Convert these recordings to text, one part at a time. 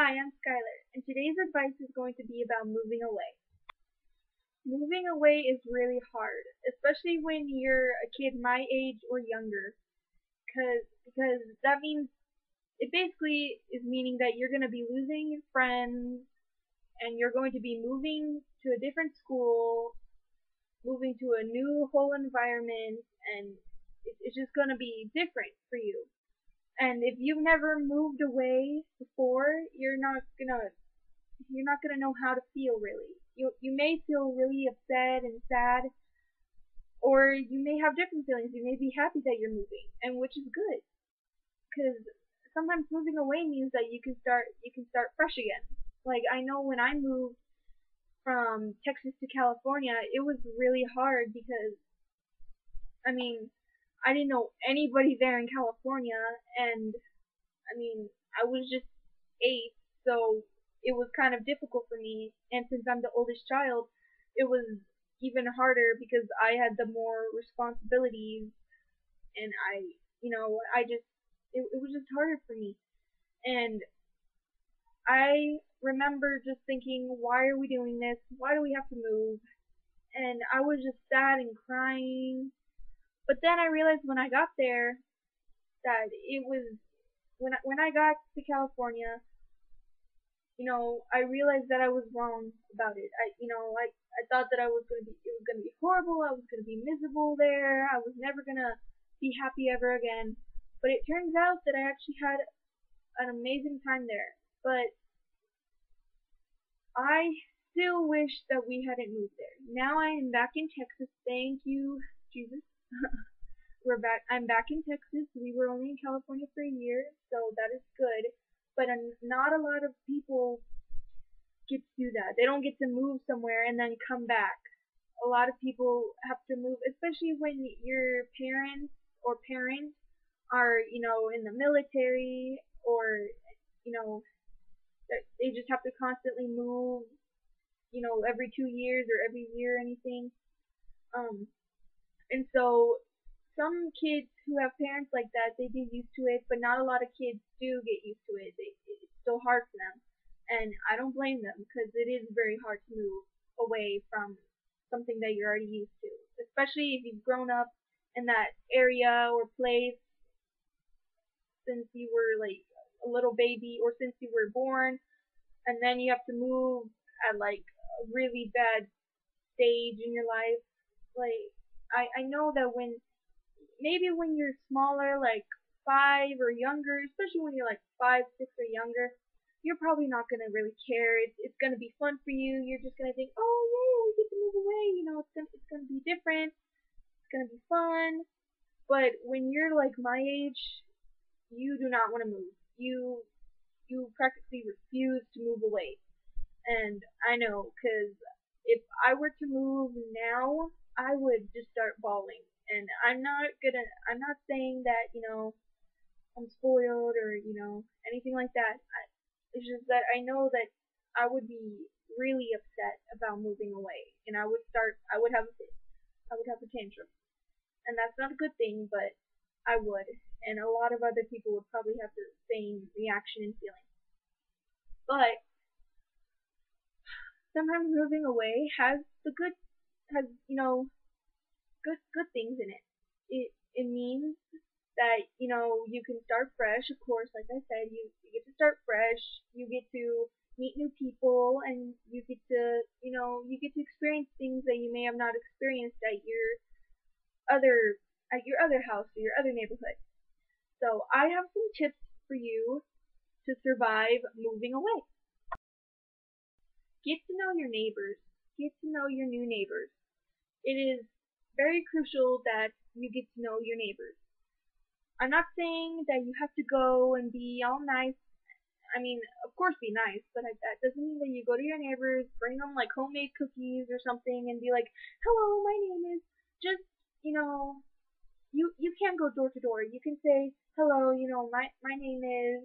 Hi, I'm Skylar, and today's advice is going to be about moving away. Moving away is really hard, especially when you're a kid my age or younger, because that means it basically is meaning that you're going to be losing your friends and you're going to be moving to a different school, moving to a new whole environment, and it's just going to be different for you. And if you've never moved away before, you're not gonna know how to feel really. You may feel really upset and sad, or you may have different feelings. You may be happy that you're moving, and which is good, because sometimes moving away means that you can start fresh again. Like I know when I moved from Texas to California, it was really hard because I mean I didn't know anybody there in California, and I mean I was just 8, so it was kind of difficult for me. And since I'm the oldest child, it was even harder because I had the more responsibilities, and it was just harder for me. And I remember just thinking, why are we doing this? Why do we have to move? And I was just sad and crying. But then I realized when I got there that it was when I got to California, I realized that I was wrong about it. I thought that it was gonna be horrible. I was gonna be miserable there. I was never gonna be happy ever again. But it turns out that I actually had an amazing time there. But I still wish that we hadn't moved there. Now I am back in Texas. Thank you, Jesus. We're back. I'm back in Texas. We were only in California for a year, so that is good. But not a lot of people get to do that. They don't get to move somewhere and then come back. A lot of people have to move, especially when your parents or parent are, in the military, or, you know, they just have to constantly move, every 2 years or every year or anything. Um, and so some kids who have parents like that, they get used to it, but not a lot of kids do get used to it. It's still hard for them. And I don't blame them because it is very hard to move away from something that you're already used to, especially if you've grown up in that area or place since you were like a little baby or since you were born, and then you have to move at like a really bad stage in your life. Like I know that maybe when you're smaller, like 5 or younger, especially when you're like 5, 6 or younger, you're probably not gonna really care. It's gonna be fun for you. You're just gonna think, oh yeah, we get to move away. It's gonna be different. It's gonna be fun. But when you're like my age, you do not want to move. You practically refuse to move away. And I know, because if I were to move now, I would just start bawling. And I'm not saying that, I'm spoiled or, anything like that. It's just that I know that I would be really upset about moving away. And I would have a tantrum. And that's not a good thing, but I would. And a lot of other people would probably have the same reaction and feeling. But sometimes moving away has good things in it. It means that you can start fresh. Of course, like I said, you get to start fresh. You get to meet new people, and you get to experience things that you may have not experienced other at your other house or your other neighborhood. So I have some tips for you to survive moving away. Get to know your neighbors. Get to know your new neighbors. It is very crucial that you get to know your neighbors. I'm not saying that you have to go and be all nice. I mean, of course, be nice, but that doesn't mean that you go to your neighbors, bring them like homemade cookies or something, and be like, "Hello, my name is." Just you can't go door to door. You can say, "Hello, my name is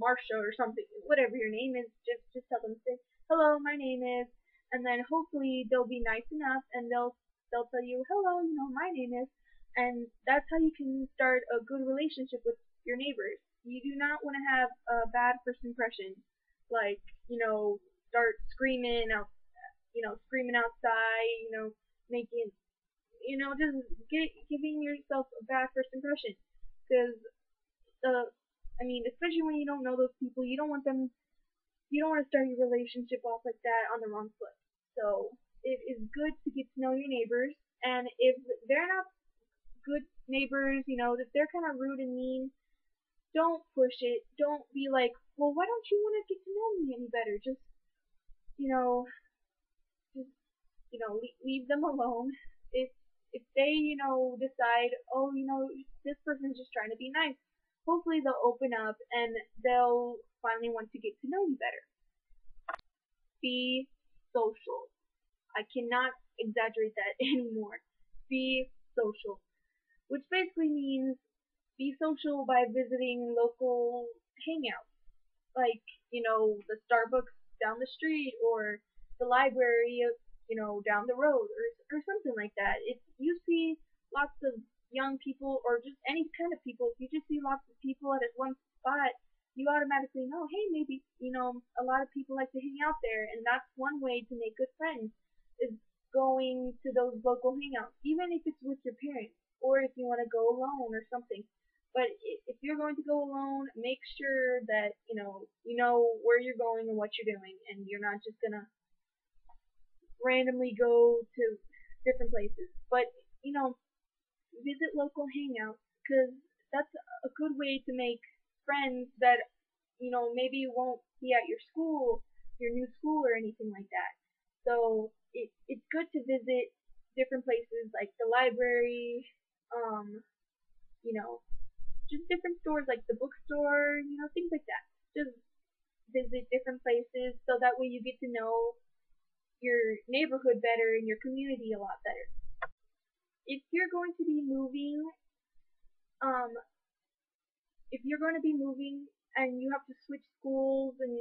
Marsha or something, whatever your name is." Just tell them, say, "Hello, my name is," and then hopefully they'll be nice enough and they'll tell you, "Hello, my name is," and that's how you can start a good relationship with your neighbors. You do not want to have a bad first impression, like, start screaming out, screaming outside, making, just giving yourself a bad first impression. Because, especially when you don't know those people, you don't want to start your relationship off like that on the wrong foot. So it is good to get to know your neighbors, and if they're not good neighbors, if they're kind of rude and mean, don't push it. Don't be like, well, why don't you want to get to know me any better? You know, just, leave them alone. If if they, decide, oh, this person's just trying to be nice, hopefully they'll open up and they'll finally want to get to know you better. Be social. I cannot exaggerate that anymore. Be social, which basically means be social by visiting local hangouts, like, the Starbucks down the street or the library, down the road, or something like that. If you see lots of young people or just any kind of people, if you just see lots of people at one spot, you automatically know, hey, maybe, a lot of people like to hang out there, and that's one way to make good friends, is going to those local hangouts, even if it's with your parents, or if you want to go alone or something. But if you're going to go alone, make sure that you know where you're going and what you're doing, and you're not just gonna randomly go to different places. But visit local hangouts, because that's a good way to make friends that maybe won't be at your new school or anything like that. So it's good to visit different places like the library, um, you know, just different stores like the bookstore, things like that. Just visit different places so that way you get to know your neighborhood better and your community a lot better. If you're going to be moving, um, if you're going to be moving and you have to switch schools and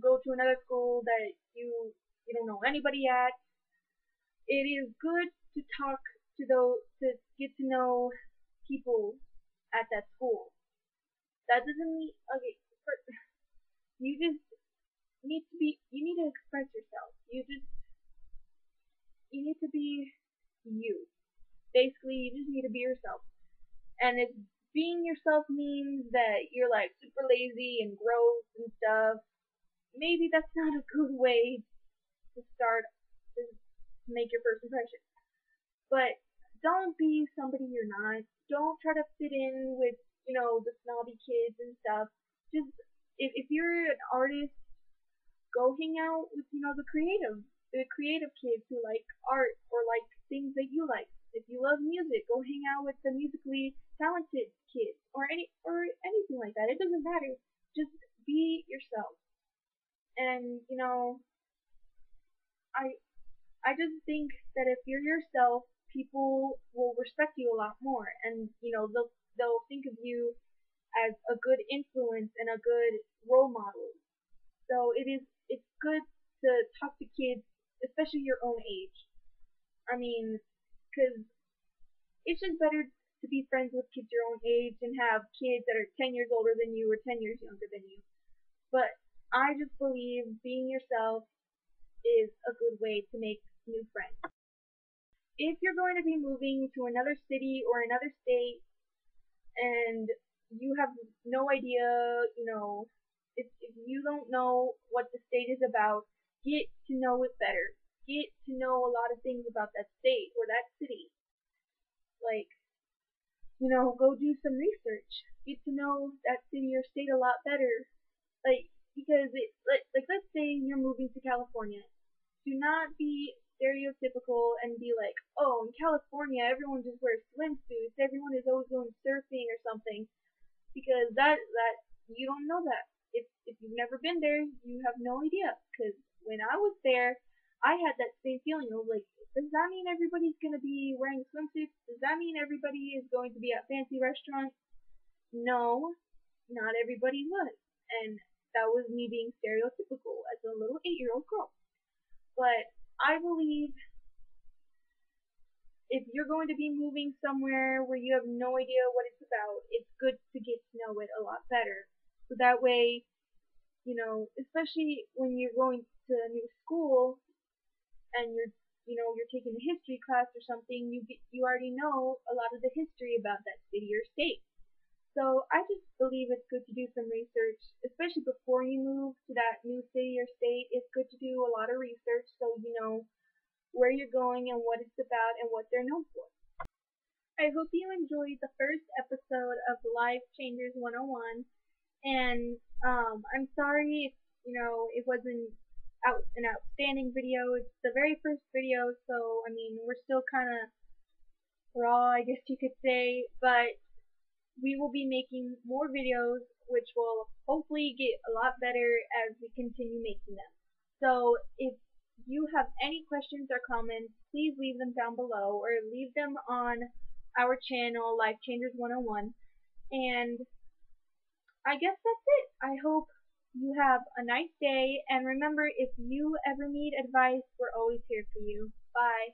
go to another school that you don't know anybody at, it is good to talk to get to know people at that school. That doesn't mean okay. You just you need to express yourself. You need to be you. Basically, you just need to be yourself. And if being yourself means that you're like super lazy and gross and stuff, maybe that's not a good way to start to make your first impression. But don't be somebody you're not. Don't try to fit in with, the snobby kids and stuff. Just if you're an artist, go hang out with, the creative kids who like art or like things that you like. If you love music, go hang out with the musically talented kids or anything like that. It doesn't matter. Just be yourself. And I I just think that if you're yourself, people will respect you a lot more, and they'll think of you as a good influence and a good role model. So it's good to talk to kids, especially your own age. I mean, because it's just better to be friends with kids your own age and have kids that are 10 years older than you or 10 years younger than you. But I just believe being yourself is a good way to make new friends. If you're going to be moving to another city or another state and you have no idea, if you don't know what the state is about, get to know it better. Get to know a lot of things about that state or that city. Like, go do some research. Get to know that city or state a lot better. Like, because like let's say you're moving to California. Do not be stereotypical and be like, oh, in California everyone just wears swimsuits, everyone is always going surfing or something, because that you don't know that. If you've never been there, you have no idea. Because when I was there, I had that same feeling. I was like, does that mean everybody's gonna be wearing swimsuits? Does that mean everybody is going to be at fancy restaurants? No, not everybody was, and that was me being stereotypical as a little 8-year-old girl. But I believe if you're going to be moving somewhere where you have no idea what it's about, it's good to get to know it a lot better. So that way, especially when you're going to a new school and you're taking a history class or something, you already know a lot of the history about that city or state. So I just believe it's good to do some research, especially before you move to that new city or state. It's good to do a lot of research so you know where you're going and what it's about and what they're known for. I hope you enjoyed the first episode of Life Changers 101, and I'm sorry if it wasn't an outstanding video. It's the very first video, so I mean we're still kind of raw, I guess you could say, but we will be making more videos which will hopefully get a lot better as we continue making them. So if you have any questions or comments, please leave them down below or leave them on our channel, Life Changers 101. And I guess that's it. I hope you have a nice day, and remember, if you ever need advice, we're always here for you. Bye.